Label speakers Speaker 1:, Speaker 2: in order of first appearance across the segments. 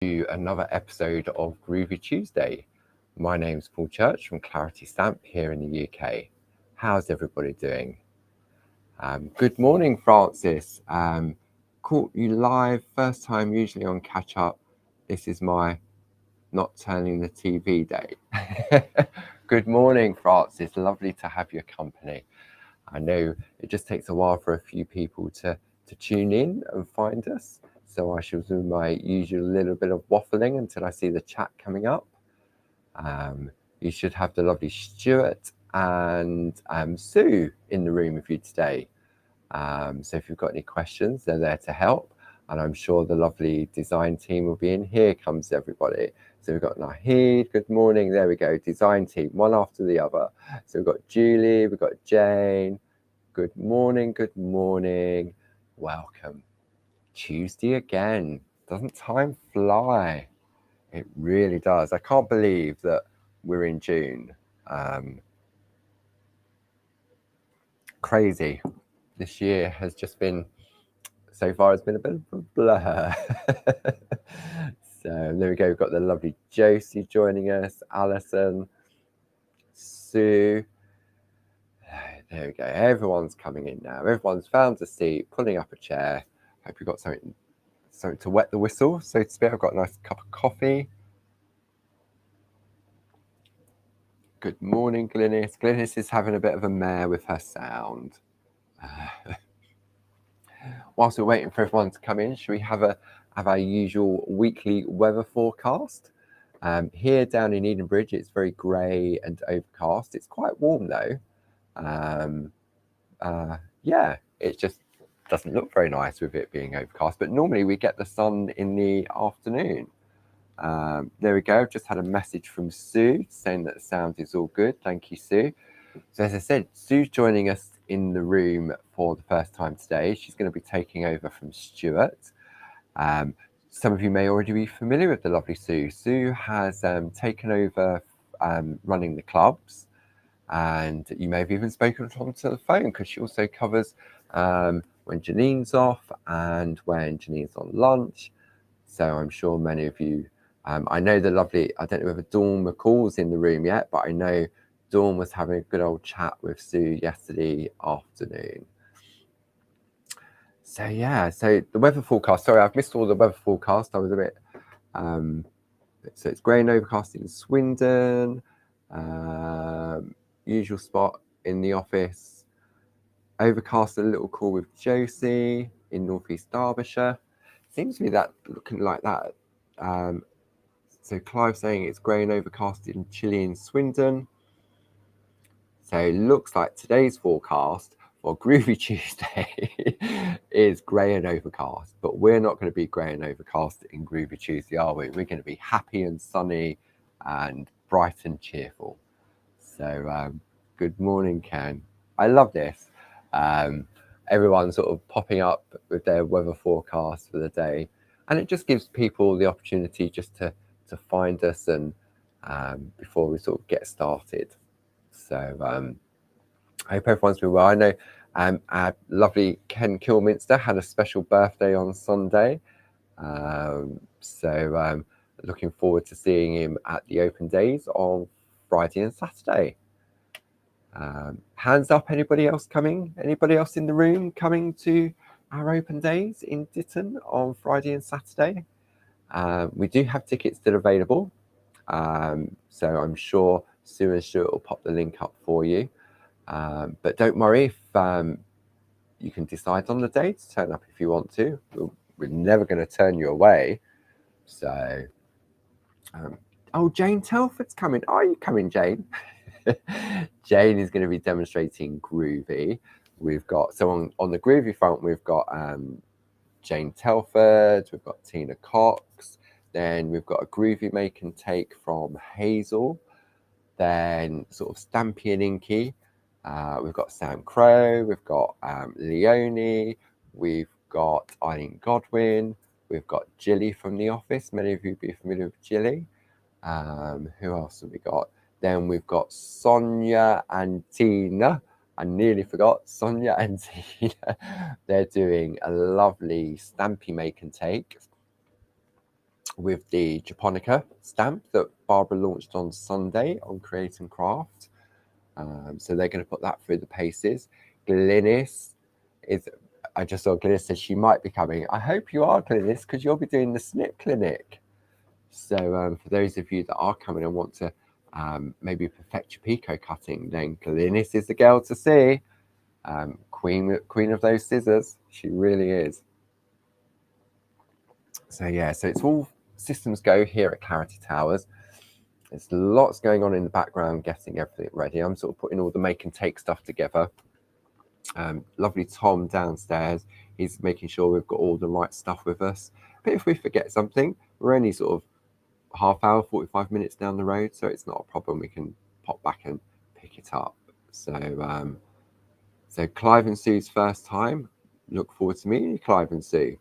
Speaker 1: to another episode of Groovi Tuesday. My name's Paul Church from Clarity Stamp here in the UK. How's everybody doing? Good morning, Francis. Caught you live, first time usually on Catch Up. This is my not turning the TV day. Good morning, Francis. Lovely to have your company. I know it just takes a while for a few people to tune in and find us. So I shall do my usual little bit of waffling until I see the chat coming up. You should have the lovely Stuart and Sue in the room with you today. So if you've got any questions, they're there to help. And I'm sure the lovely design team will be in. Here comes everybody. So we've got Nahid, good morning. There we go, design team, one after the other. So we've got Julie, we've got Jane. Good morning, good morning. Welcome. Tuesday again. Doesn't time fly? It really does. I can't believe that we're in June. Crazy. This year has just been, so far it's been a bit of a blur. So there we go. We've got the lovely Josie joining us, Alison, Sue. There we go. Everyone's coming in now. Everyone's found a seat, pulling up a chair. Hope you've got something to wet the whistle, so to speak. I've got a nice cup of coffee. Good morning, Glynis. Glynis is having a bit of a mare with her sound. Whilst we're waiting for everyone to come in, should we have our usual weekly weather forecast? Here down in Edenbridge, it's very grey and overcast. It's quite warm though. Yeah, it just doesn't look very nice with it being overcast, but normally we get the sun in the afternoon. There we go. I've just had a message from Sue saying that the sound is all good. Thank you, Sue. So as I said, Sue's joining us in the room for the first time today. She's going to be taking over from Stuart. Some of you may already be familiar with the lovely Sue. Sue has taken over running the clubs, and you may have even spoken to her on the phone because she also covers when Janine's off and when Janine's on lunch. So I'm sure many of you, I know the lovely, I don't know whether Dawn McCall's in the room yet, but I know Dawn was having a good old chat with Sue yesterday afternoon. So yeah, so the weather forecast, sorry, I've missed all the weather forecast. I was a bit, so it's grey and overcast in Swindon, usual spot in the office, overcast a little cool with Josie in northeast Derbyshire. Seems to be that looking like that. So Clive saying it's grey and overcast in Chile and Swindon. So it looks like today's forecast for Groovi Tuesday is grey and overcast, but we're not going to be grey and overcast in Groovi Tuesday, are we? We're going to be happy and sunny and bright and cheerful. So good morning, Ken. I love this. Everyone sort of popping up with their weather forecast for the day, and it just gives people the opportunity just to find us and before we sort of get started. So I hope everyone's been well. I know our lovely Ken Kilminster had a special birthday on Sunday, so looking forward to seeing him at the open days on Friday and Saturday. Hands up, anybody else coming? Anybody else in the room coming to our open days in Ditton on Friday and Saturday? We do have tickets still available, so I'm sure Sue and Stuart will pop the link up for you. But don't worry if you can decide on the day to turn up if you want to. We're never going to turn you away. So, oh, Jane Telford's coming. Are you coming, Jane? Jane is going to be demonstrating Groovi. We've got, so on the Groovi front, we've got Jane Telford, we've got Tina Cox, then we've got a Groovi make and take from Hazel, then sort of Stampy and Inky, we've got Sam Crow, we've got Leonie, we've got Eileen Godwin, we've got Jilly from The Office. Many of you will be familiar with Jilly. Who else have we got? Then we've got Sonia and Tina. I nearly forgot Sonia and Tina. They're doing a lovely Stampy make and take. with the Japonica stamp that Barbara launched on Sunday on Create and Craft. So they're going to put that through the paces. Glynis I just saw Glynis said she might be coming. I hope you are, Glynis, because you'll be doing the snip clinic. So for those of you that are coming and want to maybe perfect your picot cutting, then Glynis is the girl to see. Queen of those scissors, she really is. So yeah, so it's all systems go here at Clarity Towers. There's lots going on in the background, getting everything ready. I'm sort of putting all the make and take stuff together. Lovely Tom downstairs, he's making sure we've got all the right stuff with us. But if we forget something, we're only sort of half hour, 45 minutes down the road, so it's not a problem. We can pop back and pick it up. So so Clive and Sue's first time. Look forward to meeting you, Clive and Sue.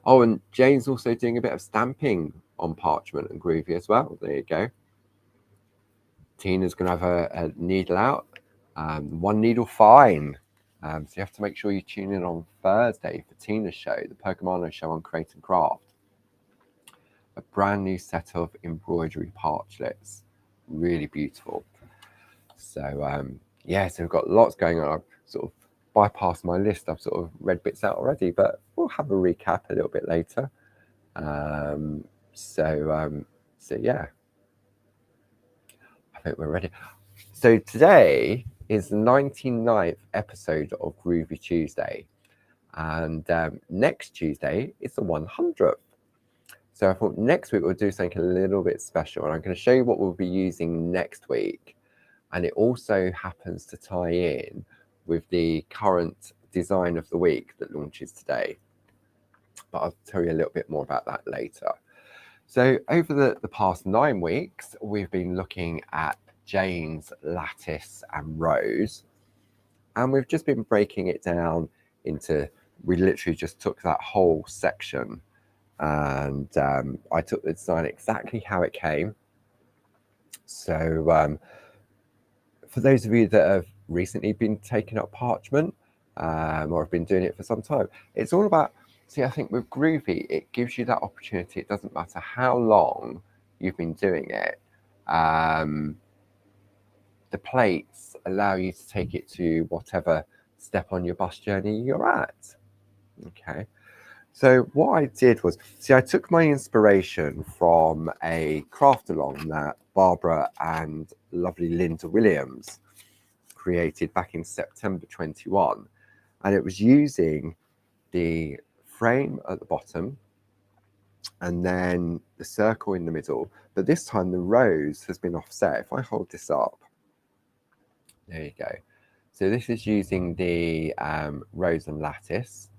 Speaker 1: Oh, and Jane's also doing a bit of stamping on parchment and Groovi as well. There you go. Tina's going to have a needle out, one needle fine. So you have to make sure you tune in on Thursday for Tina's show, the Pergamano show on Create and Craft. A brand new set of embroidery parchlets, really beautiful. So yeah, so we've got lots going on. I've sort of bypassed my list. I've sort of read bits out already, but we'll have a recap a little bit later. So yeah, I think we're ready. So today is the 99th episode of Groovi Tuesday, and next Tuesday is the 100th. So I thought next week we'll do something a little bit special, and I'm going to show you what we'll be using next week. And it also happens to tie in with the current design of the week that launches today. But I'll tell you a little bit more about that later. So over the past 9 weeks, we've been looking at Jane's Lattice and Rose. And we've just been breaking it down into, we literally just took that whole section and I took the design exactly how it came. So for those of you that have recently been taking up parchment or have been doing it for some time, it's all about, see, I think with Groovi, it gives you that opportunity. It doesn't matter how long you've been doing it. The plates allow you to take it to whatever step on your bus journey you're at. Okay. So what I did was, see, I took my inspiration from a craft along that Barbara and lovely Linda Williams created back in September 21. And it was using the frame at the bottom and then the circle in the middle. But this time the rose has been offset. If I hold this up, there you go. So this is using the rose and lattice.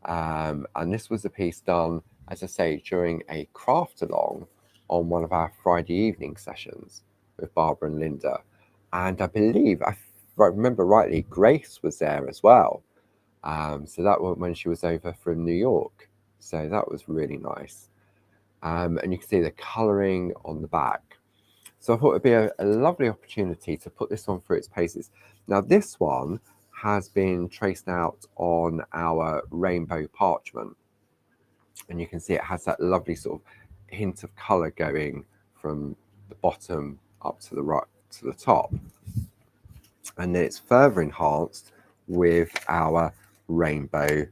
Speaker 1: And this was a piece done, as I say, during a craft along on one of our Friday evening sessions with Barbara and Linda. And I believe, if I remember rightly, Grace was there as well. So that was when she was over from New York. So that was really nice. And you can see the colouring on the back. So I thought it'd be a lovely opportunity to put this one through its paces. Now this one has been traced out on our rainbow parchment. And you can see it has that lovely sort of hint of colour going from the bottom up to the right to the top. And then it's further enhanced with our rainbow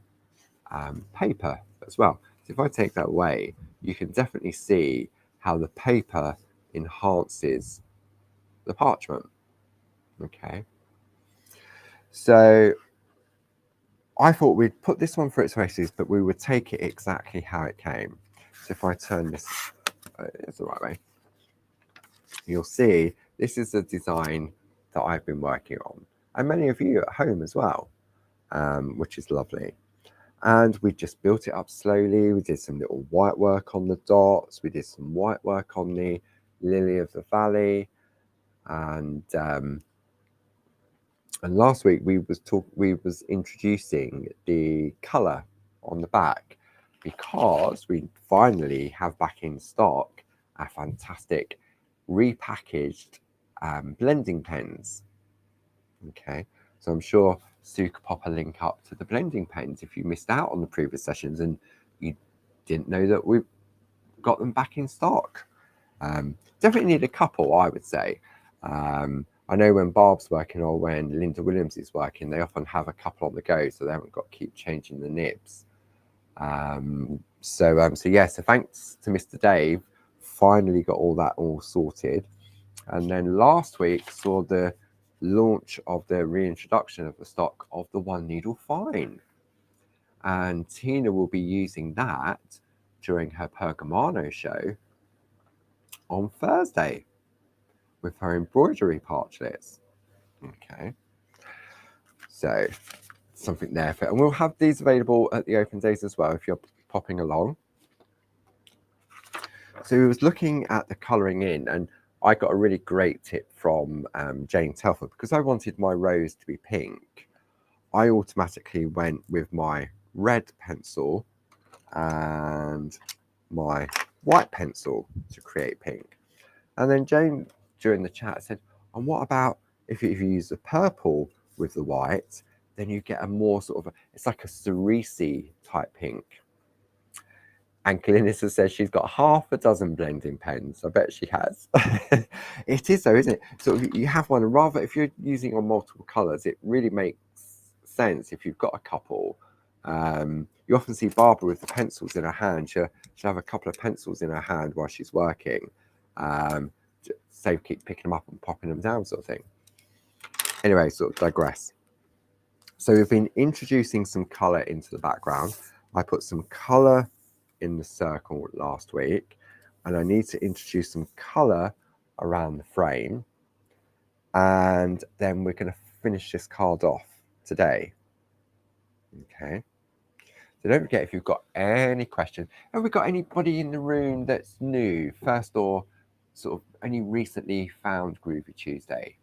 Speaker 1: paper as well. So if I take that away, you can definitely see how the paper enhances the parchment. Okay. So I thought we'd put this one for its paces, but we would take it exactly how it came. So if I turn this, it's the right way, you'll see this is the design that I've been working on, and many of you at home as well, which is lovely. And we just built it up slowly. We did some little white work on the dots. We did some white work on the lily of the valley, and last week we was introducing the colour on the back, because we finally have back in stock our fantastic repackaged blending pens. Okay, so I'm sure Sue could pop a link up to the blending pens if you missed out on the previous sessions and you didn't know that got them back in stock. Definitely need a couple, I would say. I know when Barb's working or when Linda Williams is working, they often have a couple on the go, so they haven't got to keep changing the nibs. So thanks to Mr. Dave, finally got all that all sorted. And then last week saw the launch of the reintroduction of the stock of the 1 needle fine. And Tina will be using that during her Pergamano show on Thursday with her embroidery parchlets. Okay. So something there for, and we'll have these available at the open days as well if you're popping along. So we was looking at the colouring in, and I got a really great tip from Jane Telford. Because I wanted my rose to be pink, I automatically went with my red pencil and my white pencil to create pink. And then Jane during the chat said, and what about if you use the purple with the white, then you get a more sort of, it's like a cerise type pink. And Clarissa says she's got half a dozen blending pens. I bet she has. It is though, isn't it? So you have one, and rather if you're using on multiple colours, it really makes sense if you've got a couple. You often see Barbara with the pencils in her hand. She'll have a couple of pencils in her hand while she's working. So keep picking them up and popping them down, sort of thing. Anyway, sort of digress. So we've been introducing some colour into the background. I put some colour in the circle last week, and I need to introduce some colour around the frame, and then we're going to finish this card off today. Okay, so don't forget, if you've got any questions, have we got anybody in the room that's new, first or sort of only recently found Groovi Tuesday?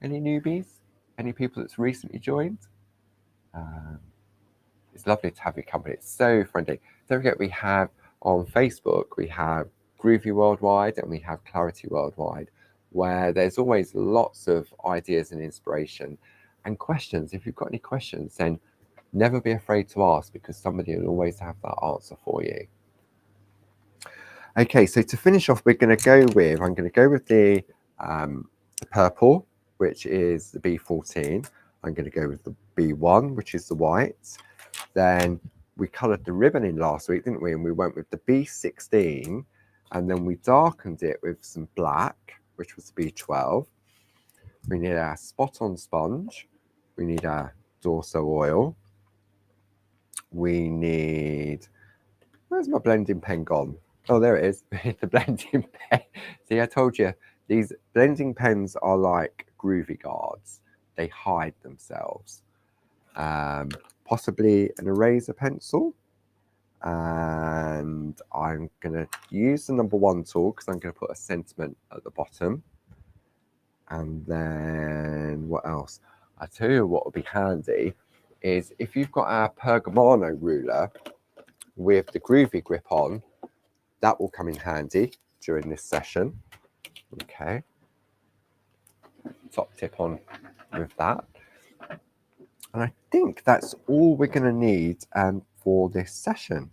Speaker 1: Any newbies? Any people that's recently joined? It's lovely to have your company. It's so friendly. Don't forget, we have on Facebook, we have Groovi Worldwide and we have Clarity Worldwide, where there's always lots of ideas and inspiration and questions. If you've got any questions, then never be afraid to ask, because somebody will always have that answer for you. Okay, so to finish off, I'm going to go with the purple, which is the B14. I'm going to go with the B1, which is the white. Then we coloured the ribbon in last week, didn't we? And we went with the B16, and then we darkened it with some black, which was the B12. We need our spot-on sponge. We need our Dorso oil. We need, where's my blending pen gone? Oh, there it is, the blending pen. See, I told you, these blending pens are like Groovi guards. They hide themselves. Possibly an eraser pencil, and I'm going to use the number 1 tool because I'm going to put a sentiment at the bottom. And then what else? I tell you what would be handy is if you've got our Pergamano ruler with the Groovi grip on, that will come in handy during this session. Okay, top tip on with that. And I think that's all we're going to need for this session.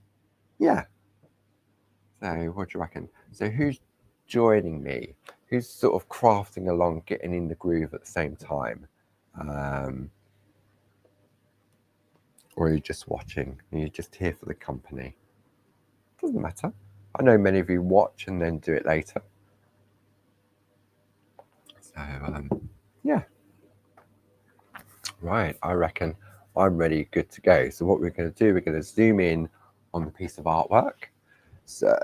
Speaker 1: Yeah. So what do you reckon? So who's joining me? Who's sort of crafting along, getting in the groove at the same time? Or are you just watching? Are you just here for the company? Doesn't matter. I know many of you watch and then do it later. So, yeah. Right, I reckon I'm ready, good to go. So what we're going to do, we're going to zoom in on the piece of artwork. So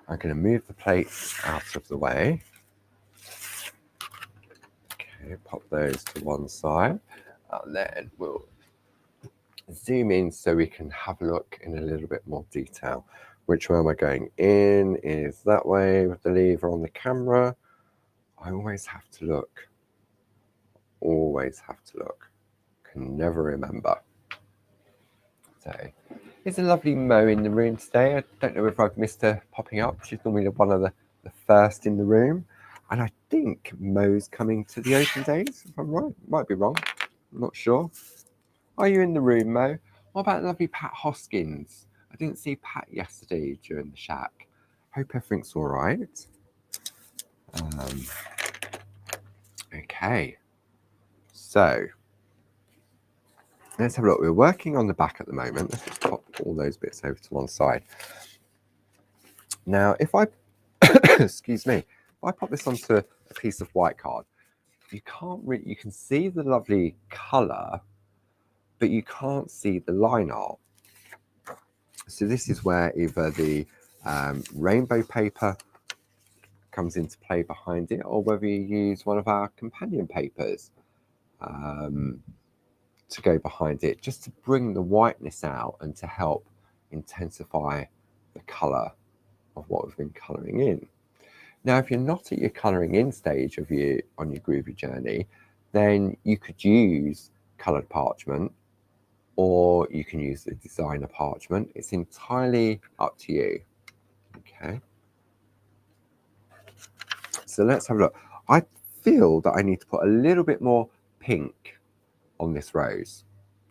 Speaker 1: I'm going to move the plates out of the way. Okay, pop those to one side. And then we'll zoom in so we can have a look in a little bit more detail. Which way am I going? In is that way with the lever on the camera. I always have to look. Always have to look. Can never remember. So it's a lovely Mo in the room today. I don't know if I've missed her popping up. She's normally one of the first in the room. And I think Mo's coming to the open days, if I'm right. Might be wrong. I'm not sure. Are you in the room, Mo? What about lovely Pat Hoskins? I didn't see Pat yesterday during the shack. Hope everything's all right. Okay, so let's have a look. We're working on the back at the moment. Let's just pop all those bits over to one side. Now, if I, excuse me, if I pop this onto a piece of white card, you can't really, you can see the lovely colour, but you can't see the line art. So this is where either the rainbow paper comes into play behind it, or whether you use one of our companion papers to go behind it, just to bring the whiteness out and to help intensify the colour of what we've been colouring in. Now, if you're not at your colouring in stage of on your Groovi journey, then you could use coloured parchment, or you can use the designer parchment. It's entirely up to you. Okay. So let's have a look. I feel that I need to put a little bit more pink on this rose.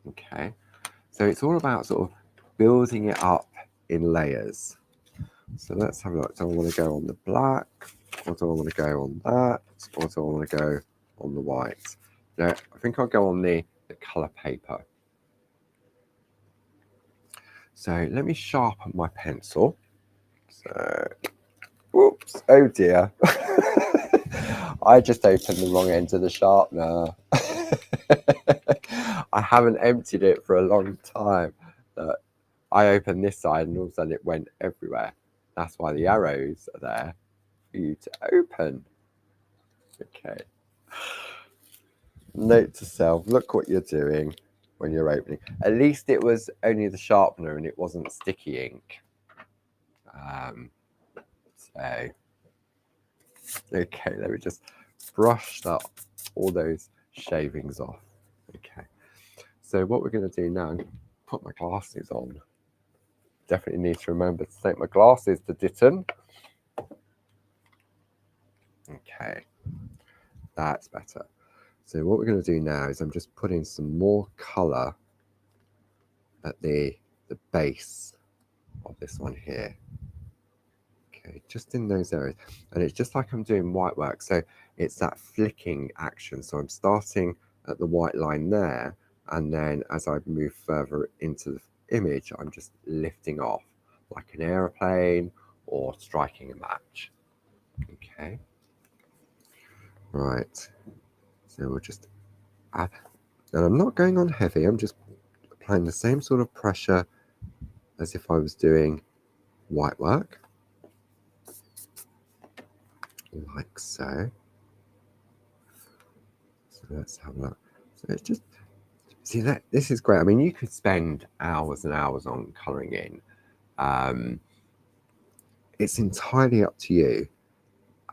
Speaker 1: Okay. So it's all about sort of building it up in layers. So let's have a look. Do I want to go on the black, or do I want to go on that, or do I want to go on the white? No, I think I'll go on the colour paper. So let me sharpen my pencil. So, whoops, oh dear. I just opened the wrong end of the sharpener. I haven't emptied it for a long time. I opened this side and all of a sudden it went everywhere. That's why the arrows are there for you to open. Okay. Note to self, look what you're doing when you're opening. At least it was only the sharpener and it wasn't sticky ink. So, okay, let me just brush up all those shavings off. Okay. So what we're going to do now, I'm going to put my glasses on. Definitely need to remember to take my glasses to Ditton. Okay, that's better. So what we're going to do now is I'm just putting some more colour at the base of this one here. Okay, just in those areas. And it's just like I'm doing white work. So it's that flicking action. So I'm starting at the white line there. And then as I move further into the image, I'm just lifting off like an aeroplane or striking a match. Okay. Right. So we'll just add, and I'm not going on heavy. I'm just applying the same sort of pressure as if I was doing white work. Like so. So let's have a look. So it's just, see that this is great. I mean, you could spend hours and hours on colouring in. It's entirely up to you.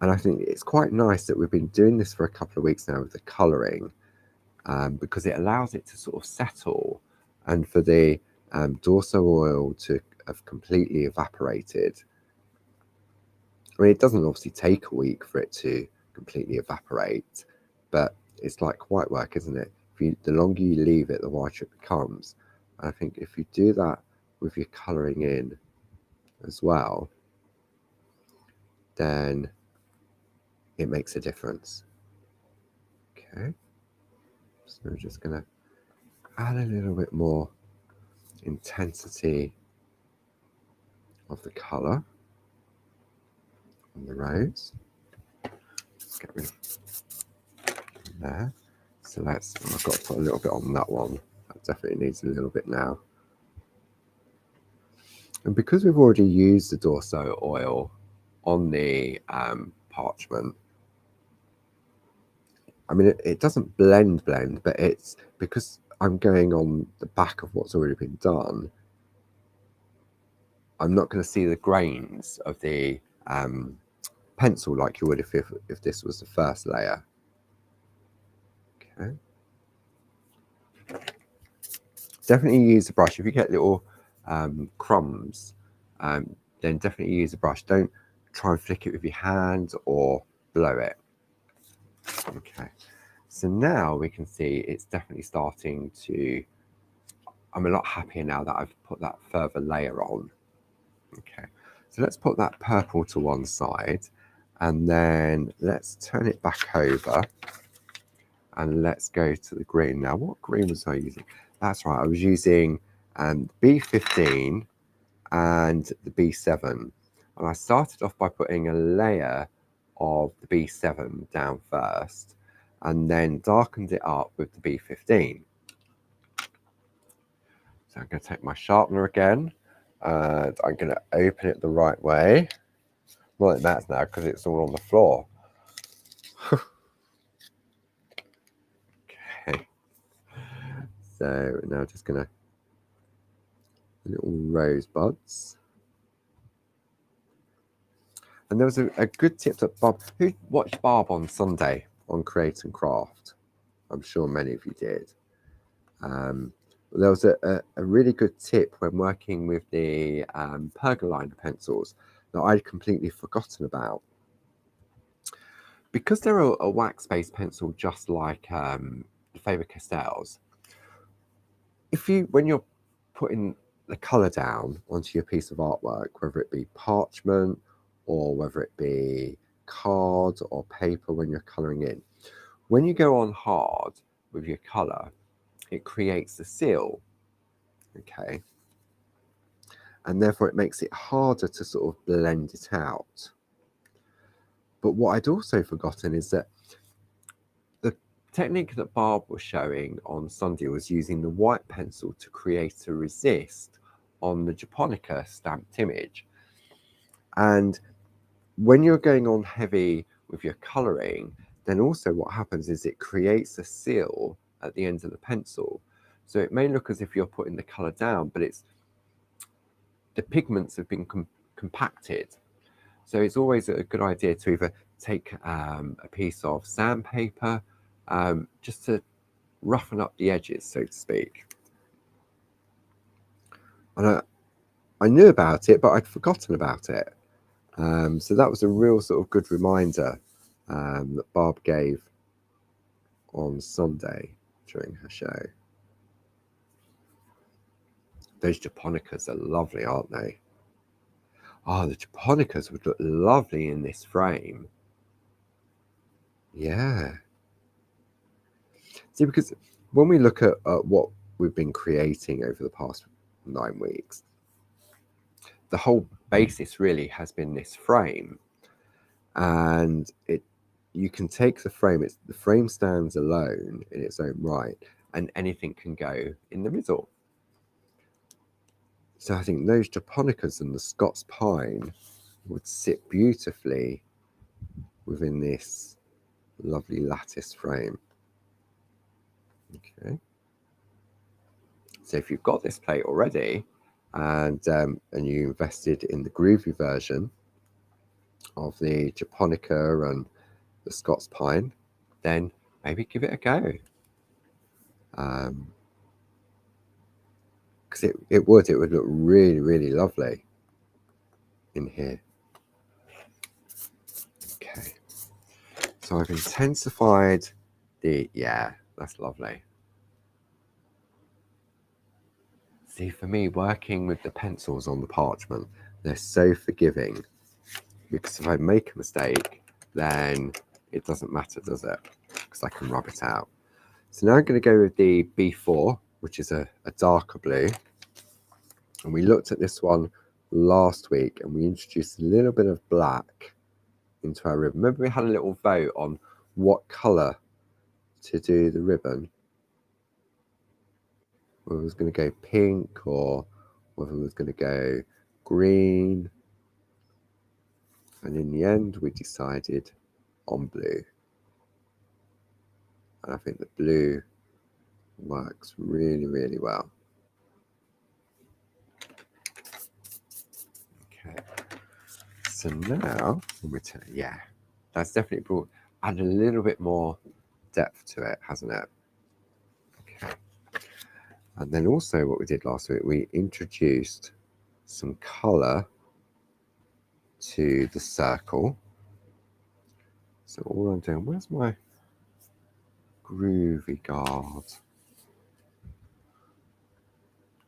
Speaker 1: And I think it's quite nice that we've been doing this for a couple of weeks now with the colouring, because it allows it to sort of settle and for the Dorso oil to have completely evaporated. I mean, it doesn't obviously take a week for it to completely evaporate, but it's like white work, isn't it? The longer you leave it, the whiter it becomes. And I think if you do that with your colouring in as well, then it makes a difference. Okay, so we're just going to add a little bit more intensity of the colour on the rose. Let's get rid of there. So I've got to put a little bit on that one. That definitely needs a little bit now. And because we've already used the Dorso oil on the parchment, I mean, it doesn't blend, but it's because I'm going on the back of what's already been done, I'm not going to see the grains of the pencil like you would if this was the first layer. Okay. Definitely use the brush. If you get little crumbs, then definitely use a brush. Don't try and flick it with your hand or blow it. Okay, so now we can see it's definitely starting to, I'm a lot happier now that I've put that further layer on. Okay, so let's put that purple to one side, and then let's turn it back over, and let's go to the green. Now, what green was I using? That's right, I was using B15 and the B7, and I started off by putting a layer of the B7 down first, and then darkened it up with the B15. So I'm going to take my sharpener again, and I'm going to open it the right way. Well, it matters now because it's all on the floor. Okay. So now just going to little rosebuds. And there was a good tip that Bob, who watched Barb on Sunday on Create and Craft? I'm sure many of you did. There was a really good tip when working with the pergoliner pencils that I'd completely forgotten about. Because they're a wax-based pencil, just like the Faber-Castells, when you're putting the colour down onto your piece of artwork, whether it be parchment or whether it be card or paper when you're colouring in, when you go on hard with your colour, it creates a seal, okay? And therefore it makes it harder to sort of blend it out. But what I'd also forgotten is that the technique that Barb was showing on Sunday was using the white pencil to create a resist on the Japonica stamped image. And when you're going on heavy with your colouring, then also what happens is it creates a seal at the end of the pencil. So it may look as if you're putting the colour down, but it's the pigments have been compacted. So it's always a good idea to either take a piece of sandpaper just to roughen up the edges, so to speak. And I knew about it, but I'd forgotten about it. So that was a real sort of good reminder that Barb gave on Sunday during her show. Those Japonicas are lovely, aren't they? Oh, the Japonicas would look lovely in this frame. Yeah. See, because when we look at what we've been creating over the past 9 weeks, the whole basis really has been this frame. And you can take the frame, the frame stands alone in its own right, and anything can go in the middle. So I think those Japonicas and the Scots pine would sit beautifully within this lovely lattice frame. Okay. So if you've got this plate already and you invested in the Groovi version of the Japonica and the Scots pine, then maybe give it a go. Because it would look really, really lovely in here. Okay, so I've intensified yeah, that's lovely. See, for me, working with the pencils on the parchment, they're so forgiving, because if I make a mistake, then it doesn't matter, does it? Because I can rub it out. So now I'm going to go with the B4, which is a darker blue. And we looked at this one last week and we introduced a little bit of black into our ribbon. Remember we had a little vote on what colour to do the ribbon? Whether it was going to go pink or whether it was going to go green. And in the end, we decided on blue. And I think the blue works really, really well. Okay. So now, yeah, that's definitely added a little bit more depth to it, hasn't it? Okay. And then also what we did last week, we introduced some colour to the circle. So all I'm doing, where's my Groovi guard?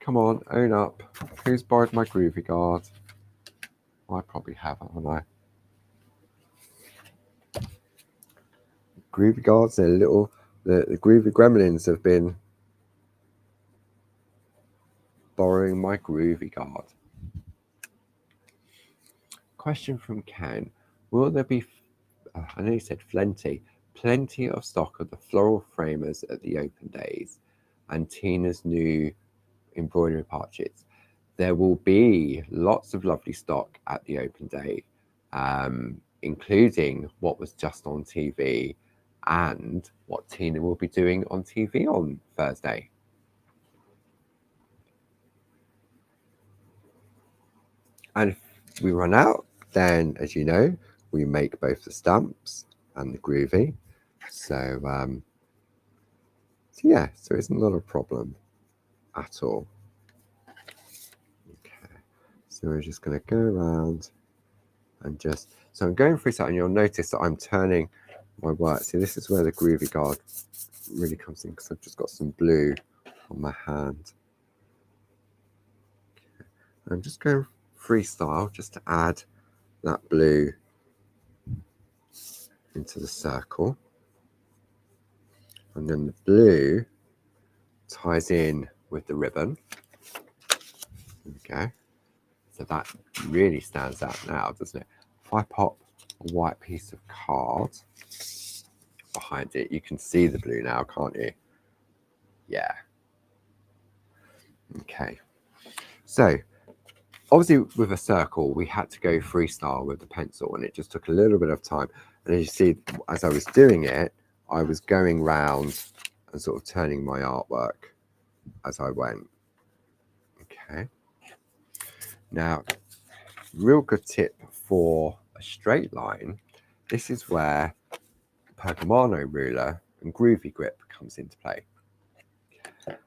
Speaker 1: Come on, own up. Who's borrowed my Groovi guard? I probably have, haven't I? Groovi guards, they're little. The Groovi gremlins have been borrowing my Groovi guard. Question from Ken. Will there be, I know you said plenty of stock of the floral framers at the open days and Tina's new embroidery parchets? There will be lots of lovely stock at the open day, including what was just on TV and what Tina will be doing on TV on Thursday. And if we run out, then, as you know, we make both the stamps and the Groovi. So yeah, so it's not a problem at all. Okay, so we're just going to go around and just, so I'm going through that, and you'll notice that I'm turning my work. See, this is where the Groovi guard really comes in, because I've just got some blue on my hand. Okay. I'm just going freestyle just to add that blue into the circle, and then the blue ties in with the ribbon. Okay, so that really stands out now, doesn't it? If I pop a white piece of card behind it, you can see the blue now, can't you? Yeah. Okay, so obviously with a circle we had to go freestyle with the pencil, and it just took a little bit of time. And as you see, as I was doing it, I was going round and sort of turning my artwork as I went. Okay, now real good tip for a straight line, this is where Pergamano ruler and Groovi grip comes into play.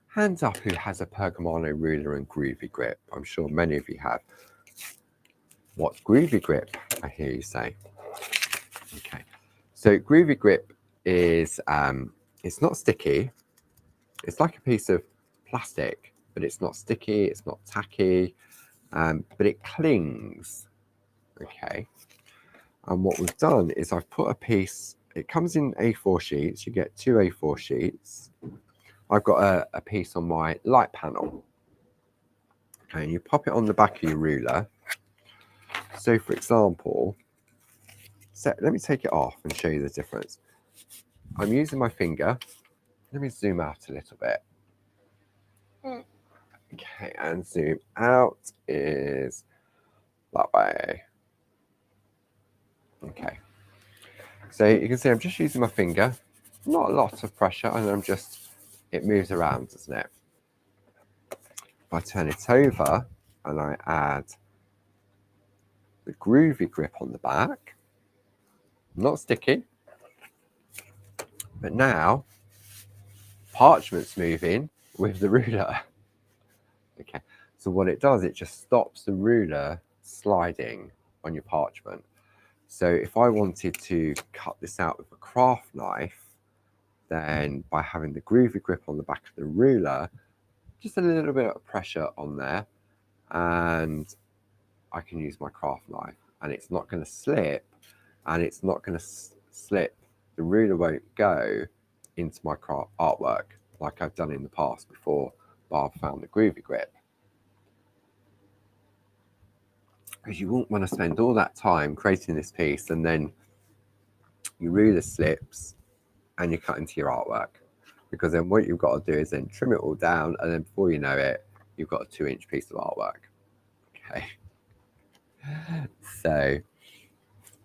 Speaker 1: Hands up who has a Pergamano ruler and Groovi grip. I'm sure many of you have. What's Groovi grip, I hear you say? Okay, so Groovi grip is, it's not sticky. It's like a piece of plastic, but it's not sticky, it's not tacky, but it clings. Okay, and what we've done is I've put a piece, it comes in A4 sheets, you get 2 A4 sheets. I've got a piece on my light panel. Okay, and you pop it on the back of your ruler. So for example, let me take it off and show you the difference. I'm using my finger. Let me zoom out a little bit. Okay, and zoom out is that way. Okay, so you can see I'm just using my finger, not a lot of pressure, and I'm just, it moves around, doesn't it? If I turn it over and I add the Groovi grip on the back, not sticky, but now parchment's moving with the ruler. Okay, so what it does, it just stops the ruler sliding on your parchment. So if I wanted to cut this out with a craft knife, then by having the Groovi grip on the back of the ruler, just a little bit of pressure on there, and I can use my craft knife, and it's not going to slip, and it's not going to slip. The ruler won't go into my craft artwork like I've done in the past before Barb found the Groovi grip. Because you won't want to spend all that time creating this piece and then your ruler slips and you cut into your artwork, because then what you've got to do is then trim it all down, and then before you know it, you've got a 2-inch piece of artwork. Okay, so,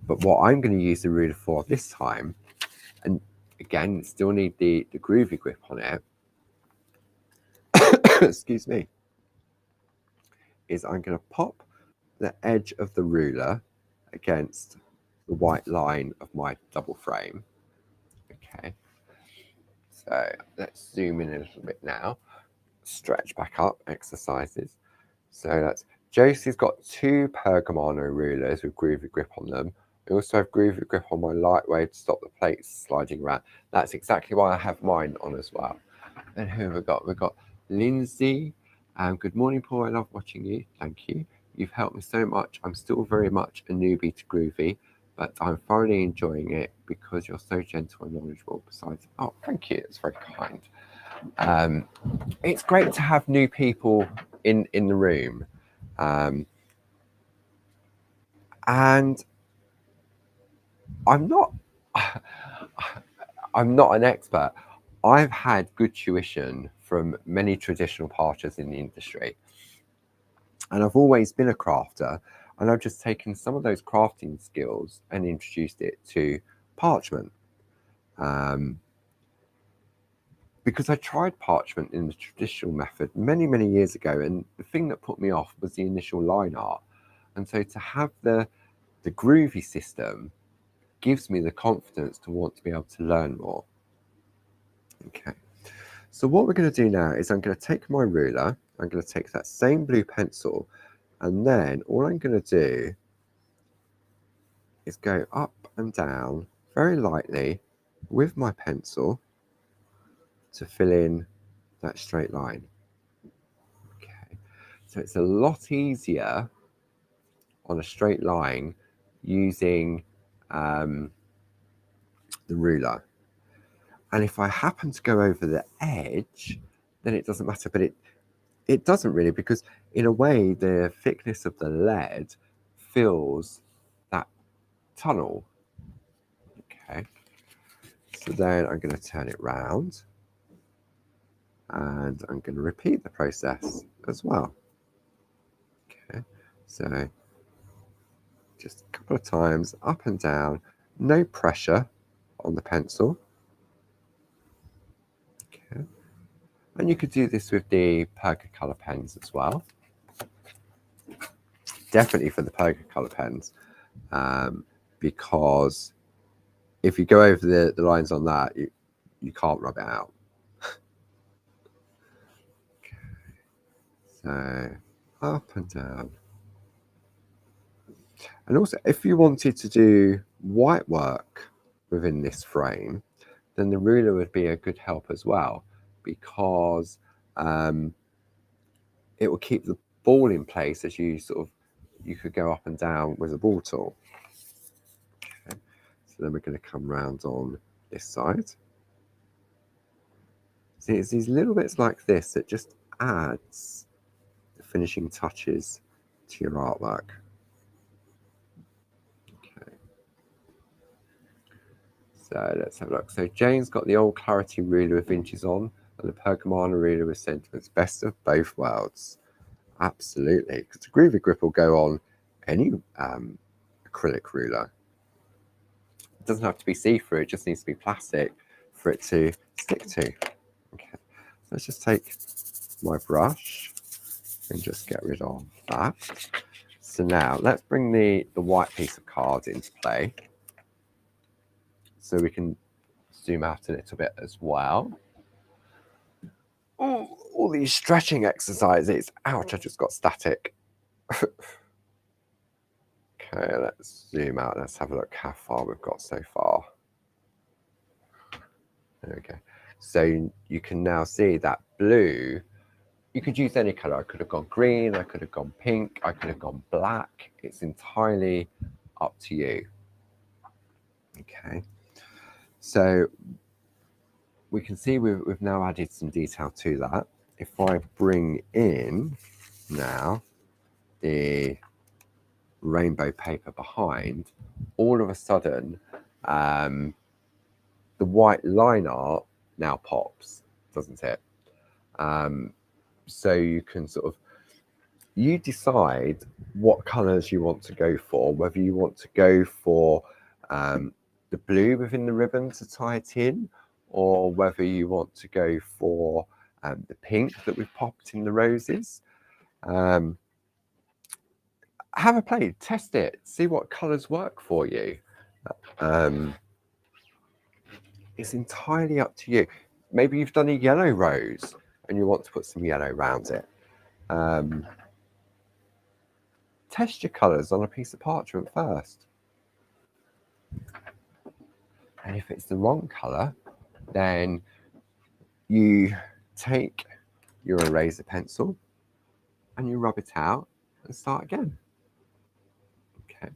Speaker 1: but what I'm going to use the ruler for this time, and again, still need the Groovi grip on it, excuse me, is I'm going to pop the edge of the ruler against the white line of my double frame. Okay, so let's zoom in a little bit now, stretch back up, exercises. So that's, Josie's got 2 Pergamano rulers with Groovi grip on them. I also have Groovi grip on my lightweight to stop the plates sliding around. That's exactly why I have mine on as well. And who have we got? We've got Lindsay Good morning, Paul. I love watching you. Thank you. You've helped me so much. I'm still very much a newbie to Groovi, but I'm thoroughly enjoying it because you're so gentle and knowledgeable. Besides, oh, thank you. It's very kind. It's great to have new people in the room, and I'm not an expert. I've had good tuition from many traditional parters in the industry, and I've always been a crafter, and I've just taken some of those crafting skills and introduced it to parchment. Because I tried parchment in the traditional method many years ago, and the thing that put me off was the initial line art. And so to have the Groovi system gives me the confidence to want to be able to learn more. Okay, so what we're going to do now is I'm going to take my ruler, I'm going to take that same blue pencil, and then all I'm going to do is go up and down very lightly with my pencil to fill in that straight line. Okay, so it's a lot easier on a straight line using the ruler. And if I happen to go over the edge, then it doesn't matter, but it doesn't really, because in a way the thickness of the lead fills that tunnel. Okay, so then I'm going to turn it round and I'm going to repeat the process as well. Okay, so just a couple of times up and down, no pressure on the pencil. Okay, and you could do this with the Perga color pens as well. Definitely for the Perga color pens, because if you go over the lines on that, you can't rub it out. Okay. So up and down. And also, if you wanted to do white work within this frame, then the ruler would be a good help as well, because it will keep the ball in place as you you could go up and down with a ball tool. Okay. So then we're going to come round on this side. See, it's these little bits like this that just adds the finishing touches to your artwork. Okay. So let's have a look. So Jane's got the old Clarity ruler with inches on and the Pergamana ruler with sentiments. Best of both worlds. Absolutely. Because the Groovi grip will go on any acrylic ruler. It doesn't have to be see-through, it just needs to be plastic for it to stick to. Okay, so let's just take my brush and just get rid of that. So now let's bring the white piece of card into play. So we can zoom out a little bit as well. Ooh, all these stretching exercises. Ouch, I just got static. Okay, let's zoom out. Let's have a look how far we've got so far. There we go. So you can now see that blue. You could use any color. I could have gone green, I could have gone pink, I could have gone black. It's entirely up to you. Okay. So we can see we've now added some detail to that. If I bring in now the rainbow paper behind, all of a sudden the white line art now pops, doesn't it? So you can you decide what colors you want to go for, whether you want to go for the blue within the ribbon to tie it in, or whether you want to go for the pink that we've popped in the roses. Have a play, test it, see what colors work for you. It's entirely up to you. Maybe you've done a yellow rose and you want to put some yellow around it. Test your colors on a piece of parchment first. And if it's the wrong color, then you take your eraser pencil and you rub it out and start again. Okay.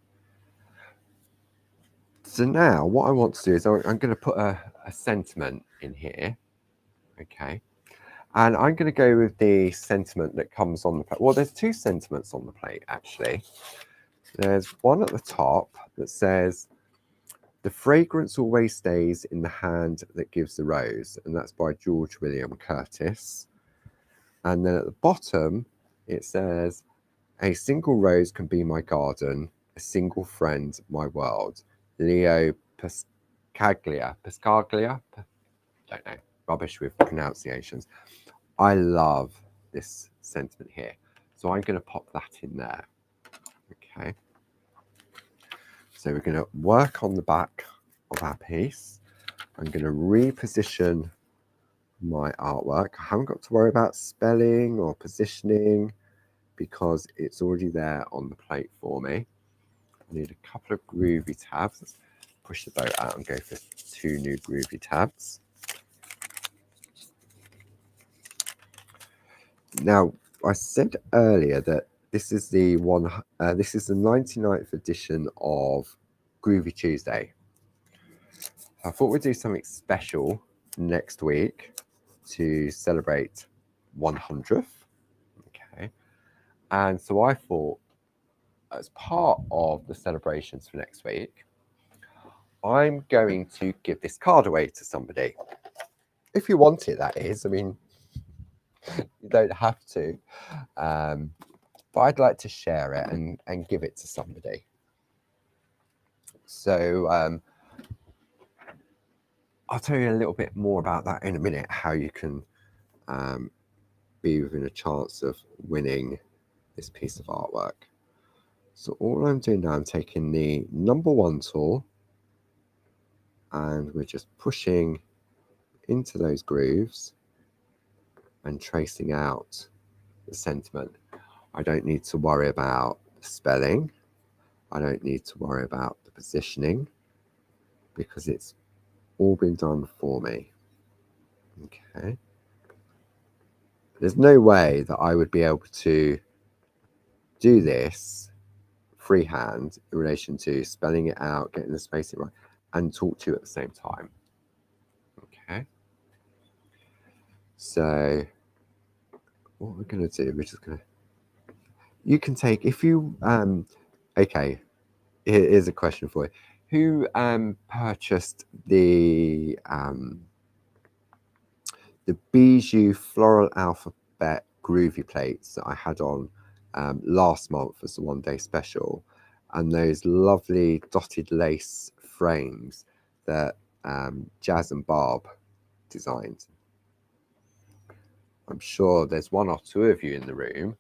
Speaker 1: So now what I want to do is I'm going to put a sentiment in here. Okay. And I'm going to go with the sentiment that comes on the plate. Well, there's two sentiments on the plate, actually. There's one at the top that says, "The fragrance always stays in the hand that gives the rose," and that's by George William Curtis. And then at the bottom, it says, "A single rose can be my garden, a single friend my world." Leo Pascaglia. Don't know. Rubbish with pronunciations. I love this sentiment here. So I'm going to pop that in there. Okay. So we're going to work on the back of our piece. I'm going to reposition my artwork. I haven't got to worry about spelling or positioning because it's already there on the plate for me. I need a couple of Groovi tabs. Let's push the boat out and go for 2 new Groovi tabs. Now, I said earlier that this is the 99th edition of Groovi Tuesday. I thought we'd do something special next week to celebrate 100th. Okay. And so I thought, as part of the celebrations for next week, I'm going to give this card away to somebody. If you want it, that is. I mean, you don't have to. But I'd like to share it and give it to somebody. So I'll tell you a little bit more about that in a minute, how you can be within a chance of winning this piece of artwork. So all I'm doing now, I'm taking the number 1 tool and we're just pushing into those grooves and tracing out the sentiment. I don't need to worry about the spelling. I don't need to worry about the positioning because it's all been done for me. Okay. There's no way that I would be able to do this freehand in relation to spelling it out, getting the spacing right, and talk to you at the same time. Okay. So what we're going to do, we're just going to, you can take, if you, okay, here's a question for you. Who purchased the Bijou Floral Alphabet Groovi plates that I had on last month as a 1-day special, and those lovely dotted lace frames that Jazz and Barb designed? I'm sure there's 1 or 2 of you in the room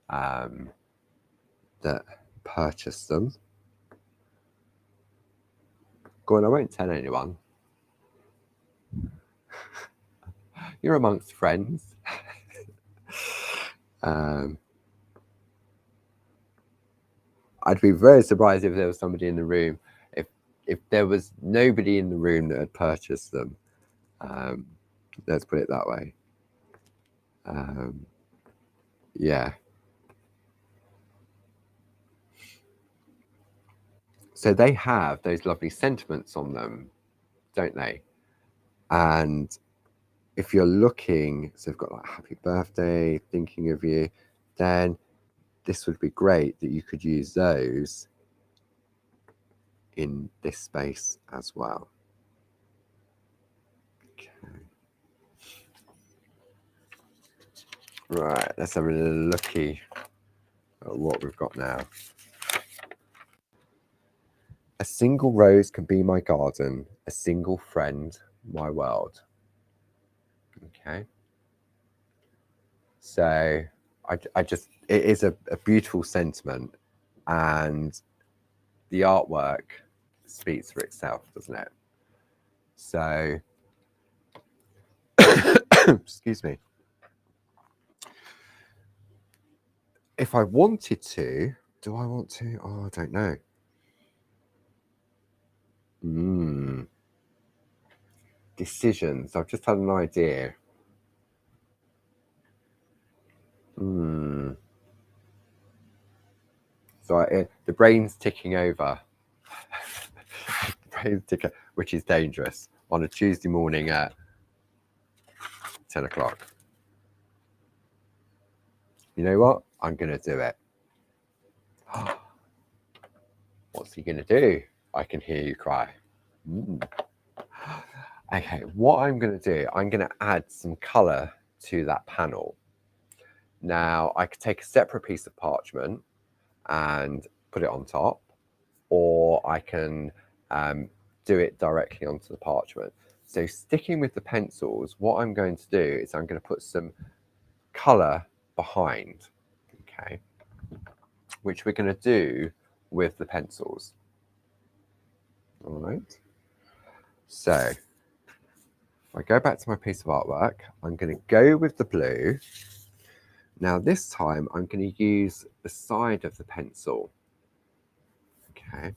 Speaker 1: that purchased them. Go on, I won't tell anyone. You're amongst friends. I'd be very surprised if there was somebody in the room. If there was nobody in the room that had purchased them, let's put it that way. Yeah. So they have those lovely sentiments on them, don't they? And if you're looking, so they've got like happy birthday, thinking of you, then this would be great that you could use those in this space as well. Okay. Right, let's have a little looky at what we've got now. A single rose can be my garden, a single friend my world. Okay. So I just, it is a beautiful sentiment, and the artwork speaks for itself, doesn't it? So, excuse me. If I wanted to, do I want to? Oh, I don't know. Decisions. I've just had an idea. So the brain's ticking over. The brain's ticking, which is dangerous on a Tuesday morning at 10 o'clock. You know what? I'm going to do it. What's he going to do? I can hear you cry. Okay, what I'm going to do, I'm going to add some colour to that panel. Now, I could take a separate piece of parchment and put it on top, or I can do it directly onto the parchment. So sticking with the pencils, what I'm going to do is I'm going to put some colour behind, okay, which we're going to do with the pencils. All right. So if I go back to my piece of artwork, I'm going to go with the blue. Now this time I'm going to use the side of the pencil. Okay.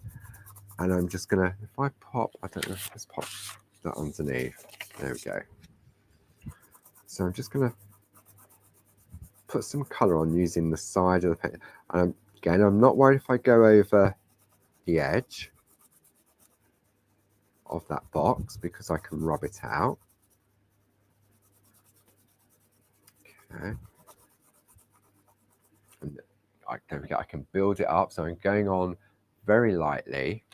Speaker 1: And I'm just going to, if I pop, I don't know if let's pop that underneath. There we go. So I'm just going to put some colour on using the side of the pencil. And again, I'm not worried if I go over the edge of that box because I can rub it out. Okay. And there we go. I can build it up. So I'm going on very lightly.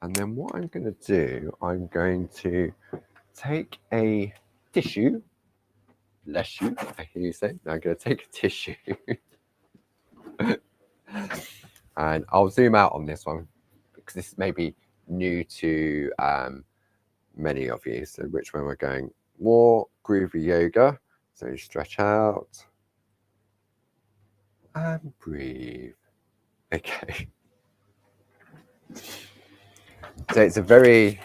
Speaker 1: And then what I'm going to do, I'm going to take a tissue. Bless you, I hear you say. Now I'm going to take a tissue. And I'll zoom out on this one because this may be new to many of you. So which way we're going? More groovy yoga. So you stretch out and breathe. Okay. So it's a very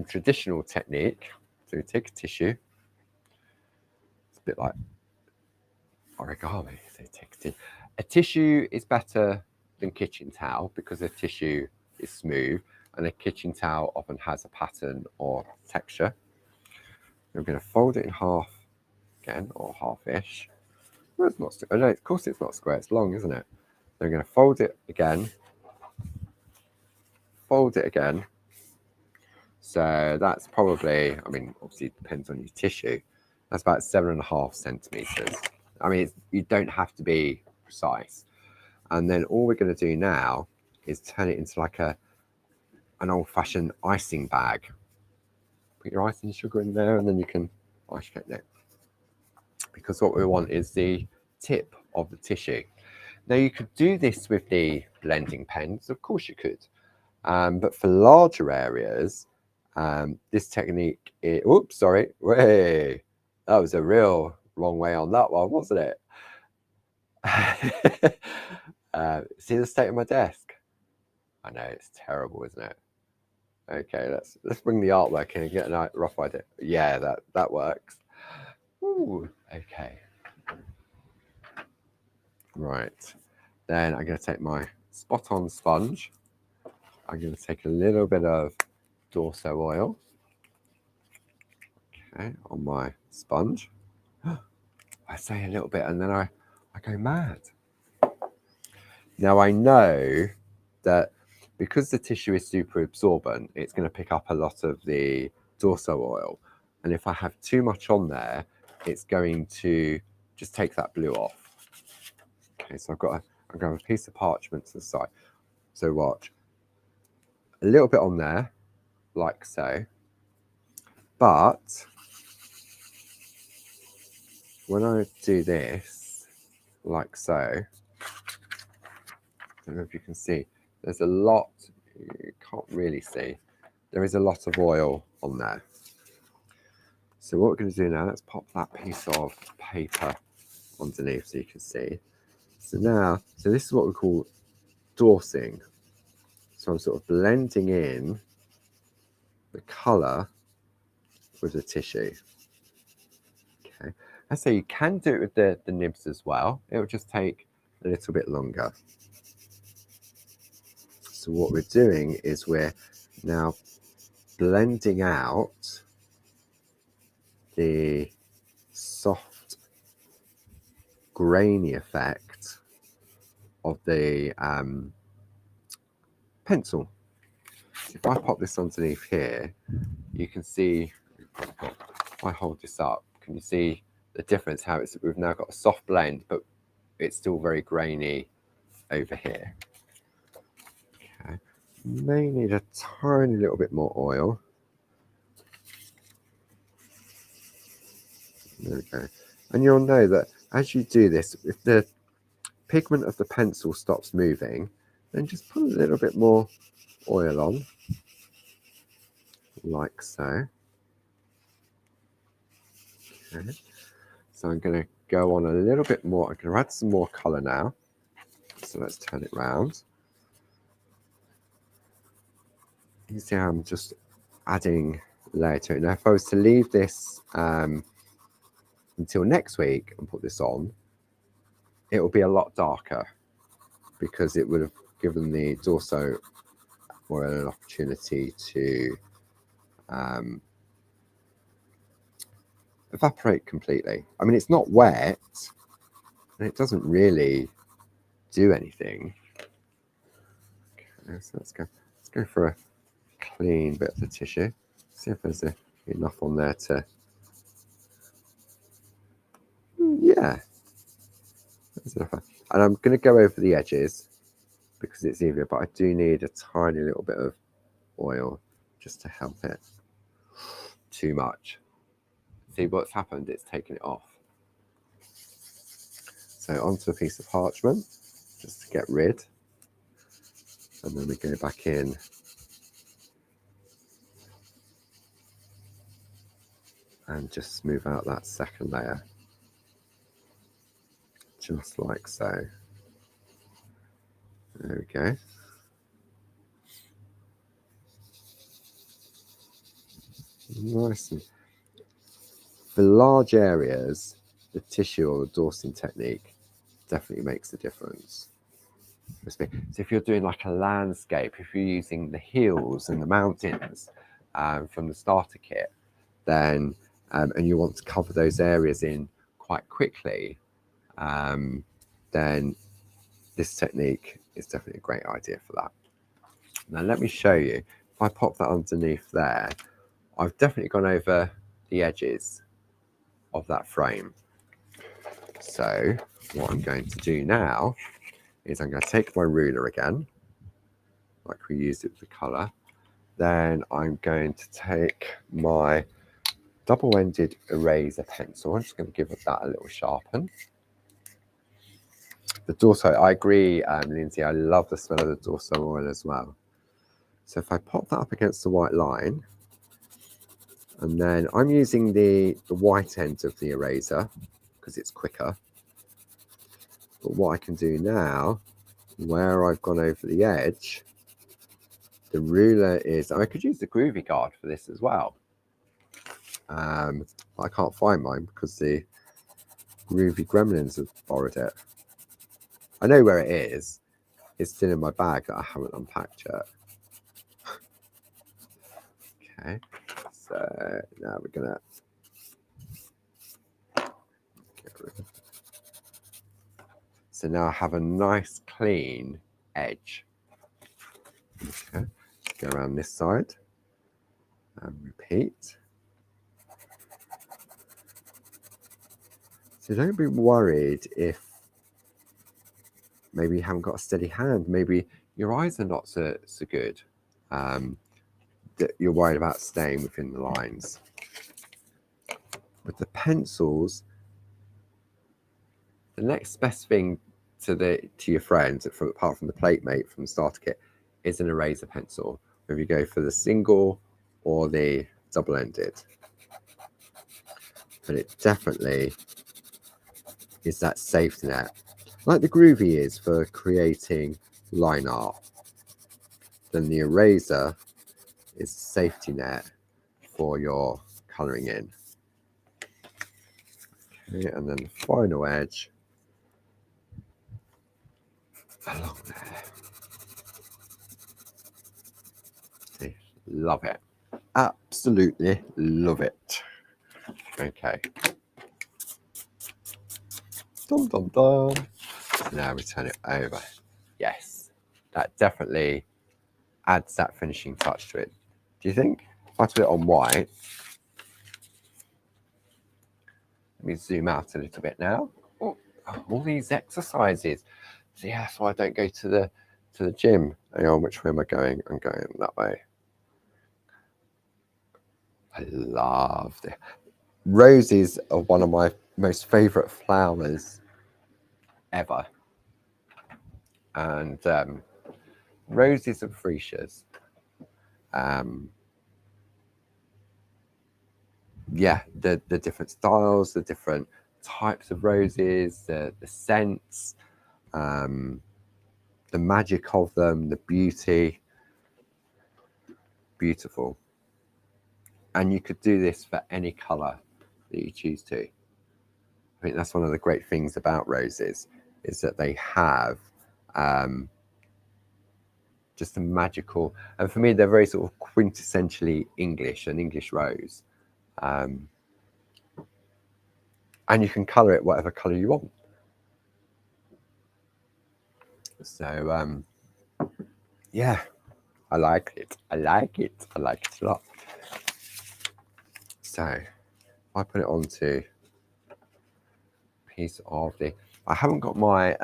Speaker 1: traditional technique. So you take a tissue. It's a bit like origami. So take a tissue is better than kitchen towel because a tissue is smooth and a kitchen towel often has a pattern or texture. I'm going to fold it in half again, or half-ish. Well, it's not. Oh no, of course it's not square. It's long, isn't it? So I'm going to fold it again. Fold it again. So that's probably, I mean, obviously it depends on your tissue. That's about 7.5 centimeters. I mean, you don't have to be precise. And then all we're going to do now is turn it into like an old-fashioned icing bag. Put your icing sugar in there, and then you can ice it there. Because what we want is the tip of the tissue. Now you could do this with the blending pens, of course you could. But for larger areas, this technique is, oops, sorry, way, that was a real long way on that one, wasn't it? See the state of my desk? I know, it's terrible, isn't it? Okay, let's bring the artwork in and get a rough idea. Yeah, that works. Ooh, okay. Right, then I'm going to take my spot-on sponge. I'm going to take a little bit of Dorso oil, okay, on my sponge. I say a little bit and then I go mad. Now I know that because the tissue is super absorbent, it's going to pick up a lot of the Dorso oil. And if I have too much on there, it's going to just take that blue off. Okay, so I'm going to have a piece of parchment to the side. So watch. A little bit on there, like so. But when I do this, like so, I don't know if you can see, there's a lot, you can't really see, there is a lot of oil on there. So what we're going to do now, let's pop that piece of paper underneath so you can see. So now, so this is what we call dorsing. So I'm sort of blending in the colour with the tissue. Okay, I say you can do it with the nibs as well. It will just take a little bit longer. So what we're doing is we're now blending out the soft grainy effect of the pencil. If I pop this underneath here, you can see, if I hold this up, can you see the difference, how we've now got a soft blend, but it's still very grainy over here. Okay, may need a tiny little bit more oil. There we go. And you'll know that as you do this, if the pigment of the pencil stops moving, then just put a little bit more oil on, like so. Okay. So I'm going to go on a little bit more. I'm going to add some more colour now. So let's turn it round. You see how I'm just adding layer to it. Now, if I was to leave this until next week and put this on, it will be a lot darker because it would have given the dorso more an opportunity to evaporate completely. I mean, it's not wet and it doesn't really do anything. Okay, so let's go for a clean bit of the tissue. See if there's enough on there to, yeah, there's enough. And I'm going to go over the edges because it's easier, but I do need a tiny little bit of oil just to help it. Too much. See what's happened? It's taken it off. So onto a piece of parchment just to get rid, and then we go back in and just smooth out that second layer, just like so. There we go. Nice. And for large areas, the tissue or the dorsing technique definitely makes a difference. So if you're doing like a landscape, if you're using the hills and the mountains from the starter kit, then and you want to cover those areas in quite quickly, then this technique is definitely a great idea for that. Now let me show you. If I pop that underneath there, I've definitely gone over the edges of that frame. So what I'm going to do now is I'm going to take my ruler again, like we used it with the colour. Then I'm going to take my double-ended eraser pencil. I'm just going to give that a little sharpen. The dorso, I agree, Lindsay, I love the smell of the dorso oil as well. So if I pop that up against the white line, and then I'm using the white end of the eraser because it's quicker. But what I can do now, where I've gone over the edge, the ruler is, I could use the Groovi card for this as well. I can't find mine because the Groovi Gremlins have borrowed it. I know where it is. It's still in my bag that I haven't unpacked yet. Okay, so now we're gonna get rid of it. So now I have a nice clean edge. Okay, let's go around this side and repeat. So don't be worried if maybe you haven't got a steady hand, maybe your eyes are not so good, that you're worried about staying within the lines. With the pencils, the next best thing to your friends, apart from the plate mate from the starter kit, is an eraser pencil, whether you go for the single or the double-ended. But it definitely is that safety net, like the Groovi is for creating line art. Then the eraser is a safety net for your colouring in. Okay, and then the final edge along there. See, love it. Absolutely love it. Okay. Dum, dum, dum. So now we turn it over. Yes, that definitely adds that finishing touch to it. Do you think? If I put it on white, let me zoom out a little bit now. Oh, all these exercises. See, that's why I don't go to the gym. Hang on, which way am I going? I'm going that way. I love it. Roses are one of my most favourite flowers ever. And roses and freesias. Yeah, the different styles, the different types of roses, the scents, the magic of them, the beauty. Beautiful. And you could do this for any colour that you choose to. I think that's one of the great things about roses, is that they have just a magical, and for me they're very sort of quintessentially English, an English rose. And you can colour it whatever colour you want. So yeah, I like it. I like it a lot. So I put it onto a piece of the, I haven't got my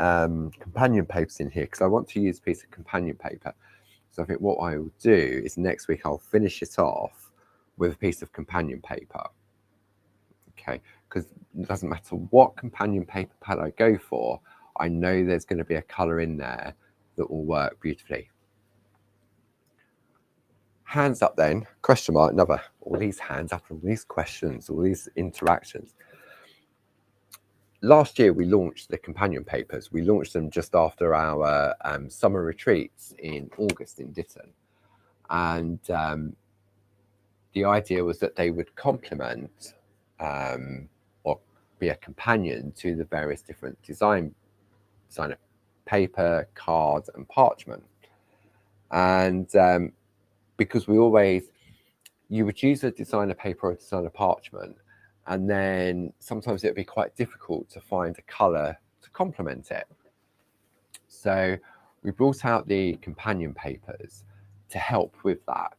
Speaker 1: companion papers in here because I want to use a piece of companion paper. So I think what I will do is next week I'll finish it off with a piece of companion paper. Okay, because it doesn't matter what companion paper pad I go for, I know there's going to be a colour in there that will work beautifully. Hands up then, question mark, another, all these hands up, all these questions, all these interactions. Last year we launched the companion papers. We launched them just after our summer retreats in August in Ditton. And the idea was that they would complement or be a companion to the various different design of paper, cards and parchment. And because you would use a designer paper or a designer parchment, and then sometimes it would be quite difficult to find a colour to complement it. So we brought out the companion papers to help with that.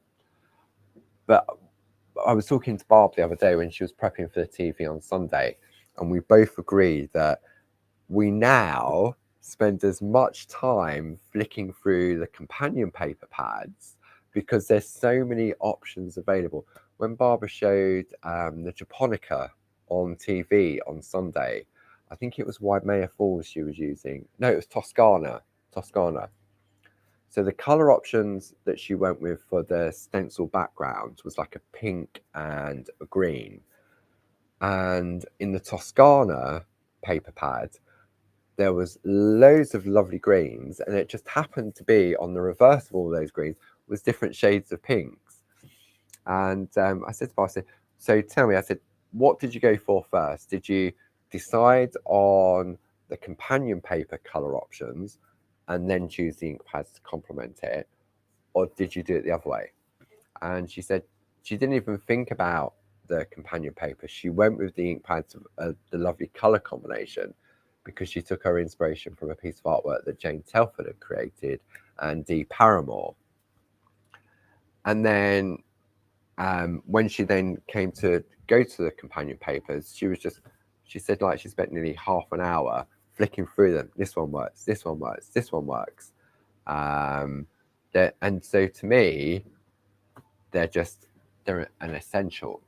Speaker 1: But I was talking to Barb the other day when she was prepping for the TV on Sunday, and we both agreed that we now spend as much time flicking through the companion paper pads because there's so many options available. When Barbara showed the Japonica on TV on Sunday, I think it was Waimea Falls she was using. No, it was Toscana. So the colour options that she went with for the stencil background was like a pink and a green. And in the Toscana paper pad, there was loads of lovely greens, and it just happened to be on the reverse of all those greens was different shades of pinks. And I said to her, I said, so tell me, I said, what did you go for first? Did you decide on the companion paper colour options and then choose the ink pads to complement it? Or did you do it the other way? And she said she didn't even think about the companion paper. She went with the ink pads, the lovely colour combination, because she took her inspiration from a piece of artwork that Jane Telford had created and Dee Paramore. And then when she then came to go to the companion papers, she said like she spent nearly half an hour flicking through them. This one works, this one works, this one works. And so to me, they're an essential.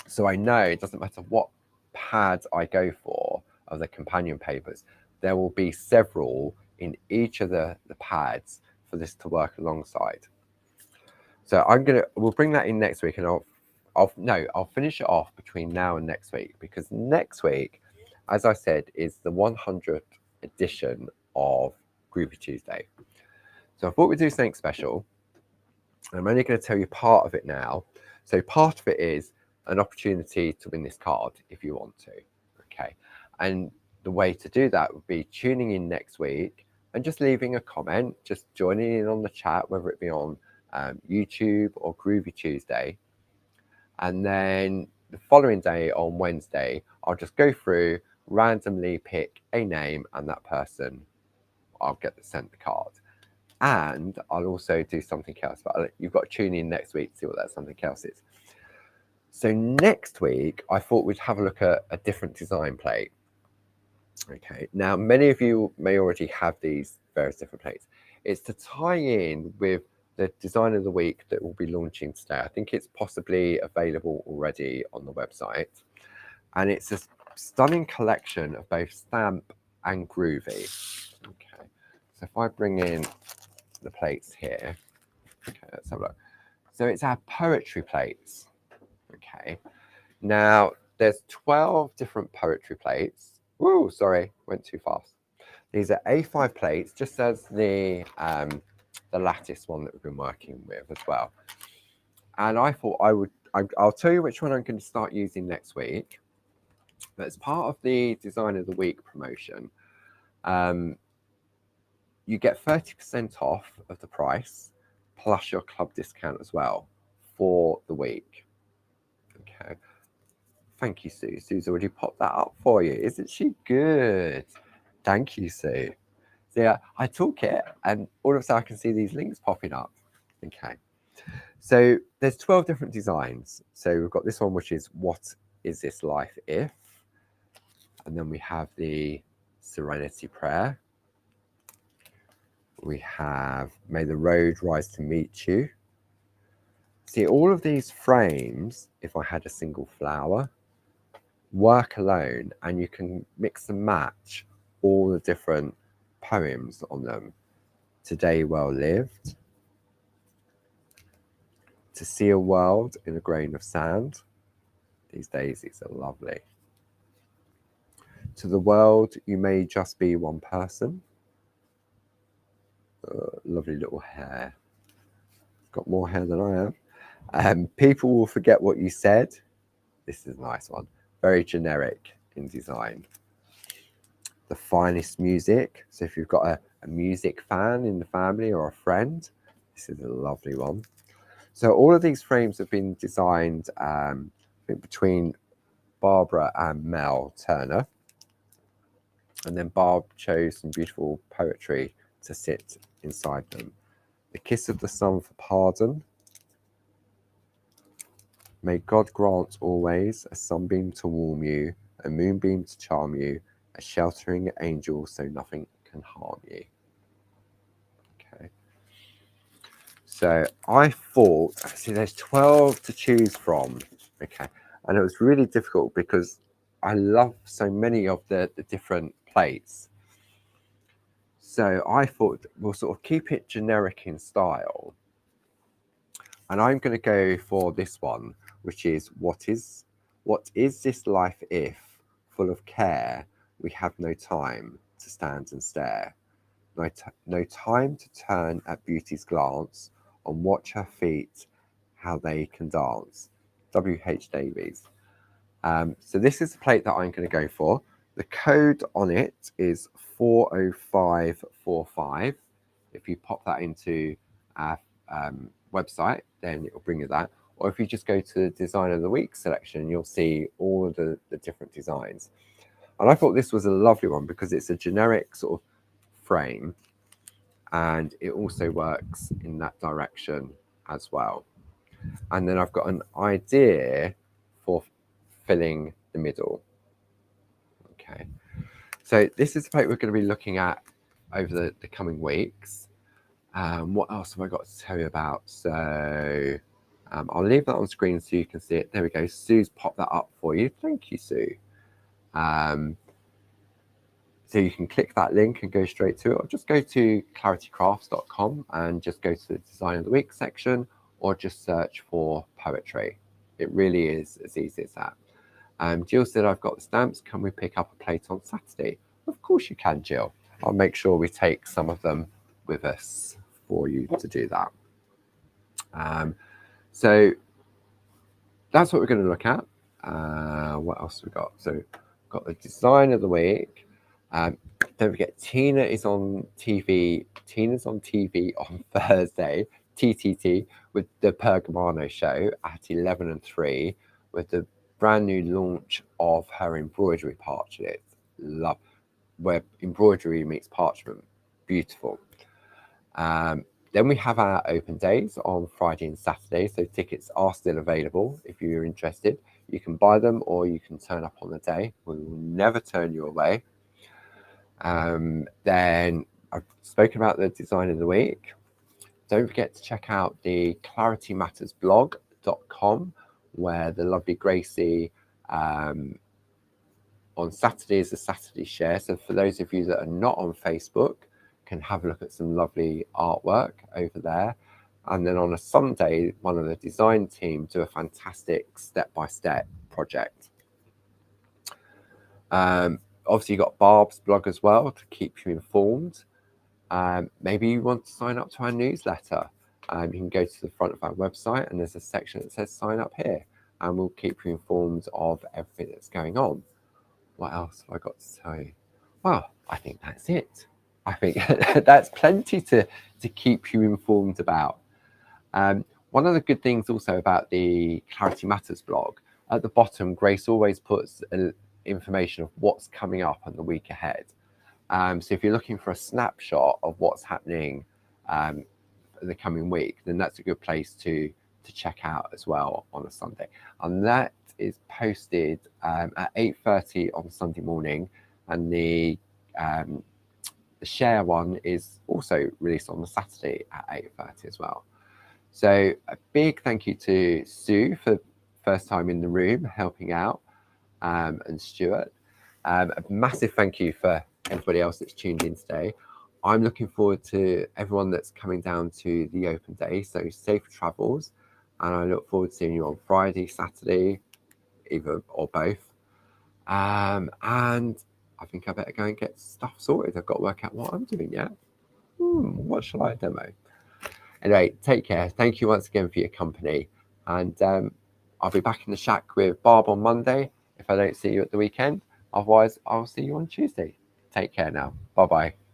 Speaker 1: So I know it doesn't matter what pad I go for of the companion papers, there will be several in each of the pads for this to work alongside. So we'll bring that in next week, and I'll finish it off between now and next week, because next week, as I said, is the 100th edition of Groovi Tuesday. So I thought we'd do something special. I'm only going to tell you part of it now. So part of it is an opportunity to win this card if you want to. Okay. And the way to do that would be tuning in next week and just leaving a comment, just joining in on the chat, whether it be on YouTube or Groovi Tuesday. And then the following day on Wednesday, I'll just go through, randomly pick a name, and that person, I'll get sent the card. And I'll also do something else, but you've got to tune in next week to see what that something else is. So next week, I thought we'd have a look at a different design plate. Okay, now many of you may already have these various different plates. It's to tie in with the design of the week that will be launching today. I think it's possibly available already on the website. And it's a stunning collection of both stamp and groovy. Okay, so if I bring in the plates here, okay, let's have a look. So it's our poetry plates. Okay, now there's 12 different poetry plates. Woo, sorry, went too fast. These are A5 plates, just as the Lattice one that we've been working with as well. And I thought I'll tell you which one I'm going to start using next week. But as part of the Design of the Week promotion, you get 30% off of the price, plus your club discount as well for the week. Okay. Thank you, Sue. Sue's already popped that up for you. Isn't she good? Thank you, Sue. So yeah, I talk it, and all of a sudden I can see these links popping up. Okay. So there's 12 different designs. So we've got this one, which is What Is This Life If? And then we have the Serenity Prayer. We have May the Road Rise to Meet You. See, all of these frames, if I had a single flower, work alone, and you can mix and match all the different poems on them. Today Well Lived. To See a World in a Grain of Sand. These daisies are lovely. To the World You May Just Be One Person. Lovely little hair. Got more hair than I am. People Will Forget What You Said. This is a nice one. Very generic in design. The Finest Music. So if you've got a music fan in the family or a friend, this is a lovely one. So all of these frames have been designed between Barbara and Mel Turner. And then Barb chose some beautiful poetry to sit inside them. The Kiss of the Sun for Pardon. May God grant always a sunbeam to warm you, a moonbeam to charm you, a sheltering angel so nothing can harm you. Okay. So I thought, see, there's 12 to choose from. Okay. And it was really difficult because I love so many of the different plates. So I thought we'll sort of keep it generic in style. And I'm going to go for this one, which is what is this life if, full of care, we have no time to stand and stare, no time to turn at beauty's glance, and watch her feet, how they can dance. W.H. Davies. So this is the plate that I'm going to go for. The code on it is 40545. If you pop that into our website, then it will bring you that. Or if you just go to the Design of the Week selection, you'll see all of the different designs. And I thought this was a lovely one because it's a generic sort of frame, and it also works in that direction as well. And then I've got an idea for filling the middle. Okay, so this is the plate we're going to be looking at over the coming weeks. What else have I got to tell you about? So I'll leave that on screen so you can see it. There we go. Sue's popped that up for you. Thank you, Sue. So you can click that link and go straight to it, or just go to claritycrafts.com and just go to the Design of the Week section, or just search for poetry. It really is as easy as that. Jill said, I've got the stamps. Can we pick up a plate on Saturday? Of course you can, Jill. I'll make sure we take some of them with us for you to do that. So that's what we're going to look at. What else have we got? So we've got the Design of the Week. Don't forget, Tina is on TV. Tina's on TV on Thursday, TTT, with the Pergamano show at 11 and 3, with the brand new launch of her embroidery parchment. love, where embroidery meets parchment. Beautiful. Then we have our open days on Friday and Saturday, so tickets are still available. If you're interested, you can buy them or you can turn up on the day. We will never turn you away. Then I've spoken about the design of the week. Don't forget to check out the claritymattersblog.com, where the lovely Gracie on Saturday is a Saturday share. So for those of you that are not on Facebook, can have a look at some lovely artwork over there. And then on a Sunday, one of the design team do a fantastic step-by-step project. Obviously, you've got Barb's blog as well to keep you informed. Maybe you want to sign up to our newsletter. You can go to the front of our website and there's a section that says sign up here, and we'll keep you informed of everything that's going on. What else have I got to tell you? Well, I think that's it. I think that's plenty to keep you informed about. One of the good things also about the Clarity Matters blog, at the bottom, Grace always puts information of what's coming up on the week ahead. So if you're looking for a snapshot of what's happening in the coming week, then that's a good place to check out as well on a Sunday. And that is posted at 8:30 on Sunday morning, and the share one is also released on the Saturday at 8:30 as well. So a big thank you to Sue for first time in the room helping out, and Stuart. A massive thank you for everybody else that's tuned in today. I'm looking forward to everyone that's coming down to the open day, so safe travels, and I look forward to seeing you on Friday, Saturday, either or both. And I think I better go and get stuff sorted. I've got to work out what I'm doing yet. What shall I demo? Anyway, take care. Thank you once again for your company. And I'll be back in the shack with Barb on Monday if I don't see you at the weekend. Otherwise, I'll see you on Tuesday. Take care now. Bye-bye.